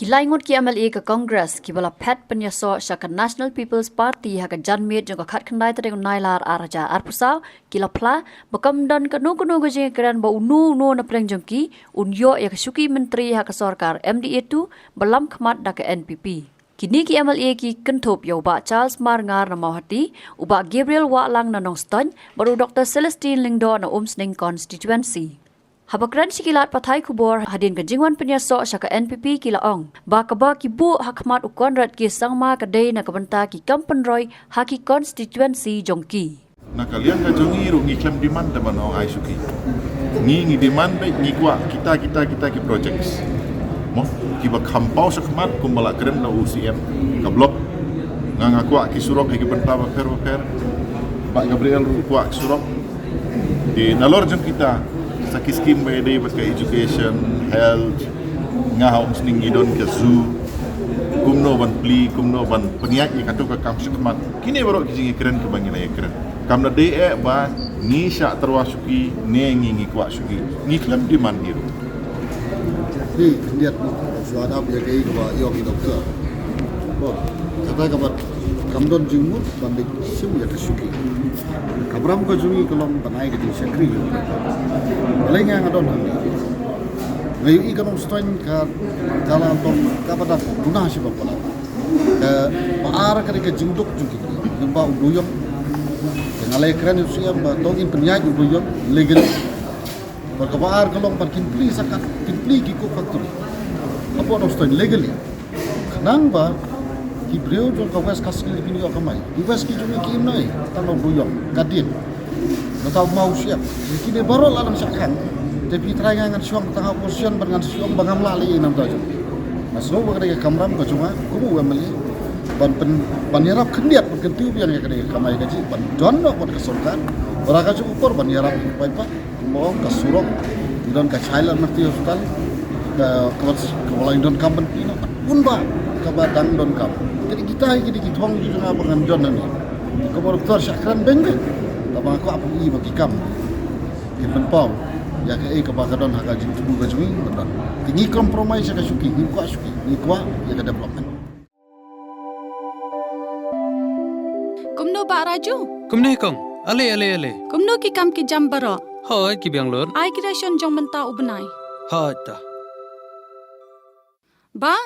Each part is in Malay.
Kilaingot ki MLA ke Congress ki bala pet penyaso syaka National People's Party haka janmit jong khat khandai tadeng nailar araja arpusau kila pla bakam dan kanu gojeng keran ba unu na preng jongki unyo ya kesuki menteri haka sarkar MDA tu balam khmat dak NPP. Kini ki MLA ki kenthop yo ba Charles Marngar na Mauhati uba Gabriel Walang na Nongston baru Dr. Celestine Lingdo na Umsning constituency. Habakran sikilat patai kubor hadin kejingwan penyaso syaka NPP kilaong. Bakaba kibu hakmat ukonrat ki sangma kadai na kabenta ki kampenroy haki constituency jongki. Na kalian ka jongi ru ngi klem demand da banong ai suki. Ngi demand be ngi kwa kita ki projects. Mo ki ba kampau sakmat kumbala krem na UCM ka blok. Nga kwa ki surok ki benta ba per. Pak Gabriel ru kwa surok. Di nalor jong kita sa kiskim may day paska education, health, nga haong sning idon ka zoo, kumno ban pli, kumno ban peniak ni katu ka kam sikmat. Kini baru kijing keren ke bangina keren. Kam na day ba ni sya terwasuki ne ngi kwa suki. Ngi klem di man hiru. Ni lihat suara dia kai kwa yo ki doktor. Bo, kata kabar kamdon jingmut bandik sim ya kasuki. Kabram ko jungi kolong tanai ke sekri. Lainnya ngadon. Ngayu ikan stoin ka kala ton kapada guna si bapala. Paar kare ke jingduk jungi. Jumpa uduyong. Ngalai keren usia ba tongin penyai uduyong legal. Berkabar kolong par kimpli sakat kimpli ki ko factory. Apa no stoin legally. Nang ba ki breu jong ka west kaskil kini yo kamai. Di west ki jungi ki imnai tanong uduyong kadin. Natau mau siap. Kini baru lalang syakhan. Tapi terangan suang tengah portion dengan suang bangam lali nam tajo. Mas no bagay kamram ka cuma kumu MLA ban yarap kendiat berkentiu yang kene kamai gaji ban jono ban kesorkan. Ora ka cukup ban yarap paipa mau ka surok don ka chailan mesti hospital ka kawalain don kampen pino unba ka badang don kam. Jadi kita iki thong juga bangan jono ni. Ko doktor syakran bengbe. Tabang aku apa i bagi kam. Kipen pau. Ya ke ka bakadon haka jing tubu ka jungi benar. Tingi kompromi sa kasuki, ni kwa suki, ni kwa ya ka development. Kumno ba raju? Kumne kong. Ale. Kumno ki kam ki jambara. Hai ki biang lor. Ai creation jong menta ubnai. Ha ta. Ba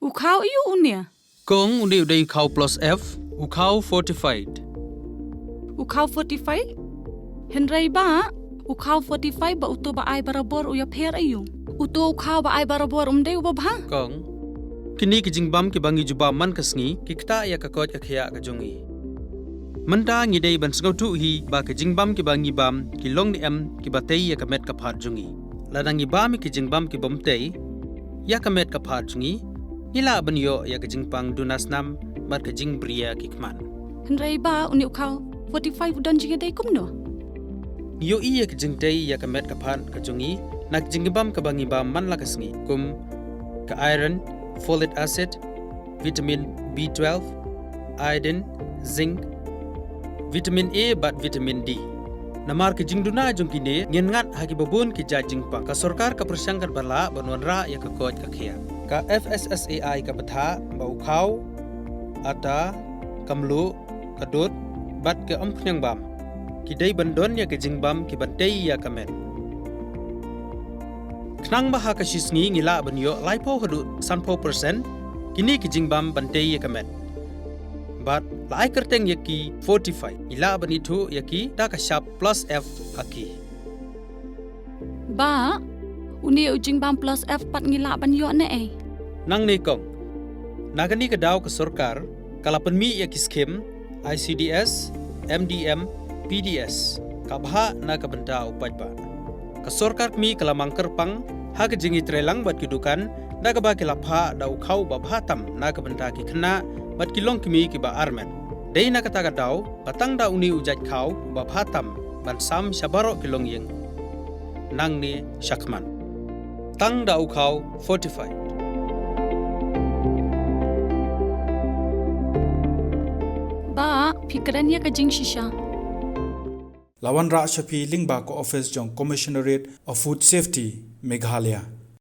ukau iu unia. Kong undi udai ukau plus F, ukau fortified. Ukau 45? Henry ba? Ukau 45 ba uto ba ai barabor uya pher ayu. Uto ukau ba ai barabor umde uba bha. Kong. Kini ki jingbam ki bangi juba man kasngi ki kta ya ka kot ka khya ka jongi. Manta ngi dei ban sngau tu hi ba ki jingbam ki bangi bam ki long ni em ki batei ya ka met ka phat jongi. Ladang ngi bam ki jingbam ki bomtei ya ka met ka phat jongi. Ila ban yo ya ka jingpang dunasnam mat ka jingbria ki kman. Henry ba uni ukau 45 don jinga dei kumno. Yo iya ke jingtei ya ka met ka phan ka jungi nak jingbam ka bangi bam man la kasngi kum ka iron, folic acid, vitamin B12, iodine, zinc, vitamin A bat vitamin D. Namar ke jingduna jungki ne ngien ngat haki babun ki ja jingpa ka sarkar ka persangkar bala banwan ra ya ka koj ka khia. Ka FSSAI ka batha ba ukhau ata kamlu kadut bat ke amkhnyang bam kidai bandon ya ke jingbam ki bantei ya kamet knang baha ka shisngi ngila banyo laipo hadu sanpo percent kini ki jingbam bantei ya kamet bat lai kerteng ya ki 45 ila bani thu ya ki ta ka sharp plus F haki Ba uni jingbam plus F pat ngila banyo ne ai. Nang ne kong nagani ka daw ka sarkar kala panmi ya ki scheme ICDS, MDM, PDS, kabha na kabenta upajba. Kasorkar mi kalamang kerpang, ha kejingi trelang bat kidukan, da kaba kilapha da ukhau babhatam na kabenta ki khna bat kilong kimi ki ba armen. Dei na kata daw, batang da uni ujat khau babhatam ban sam shabaro kilong yeng. Nang ni shakman. Tang da ukhau 45. Ba pikirannya ka jing shisha. Lawan Ra Shafi Lingba ko office jong Commissionerate of Food Safety Meghalaya.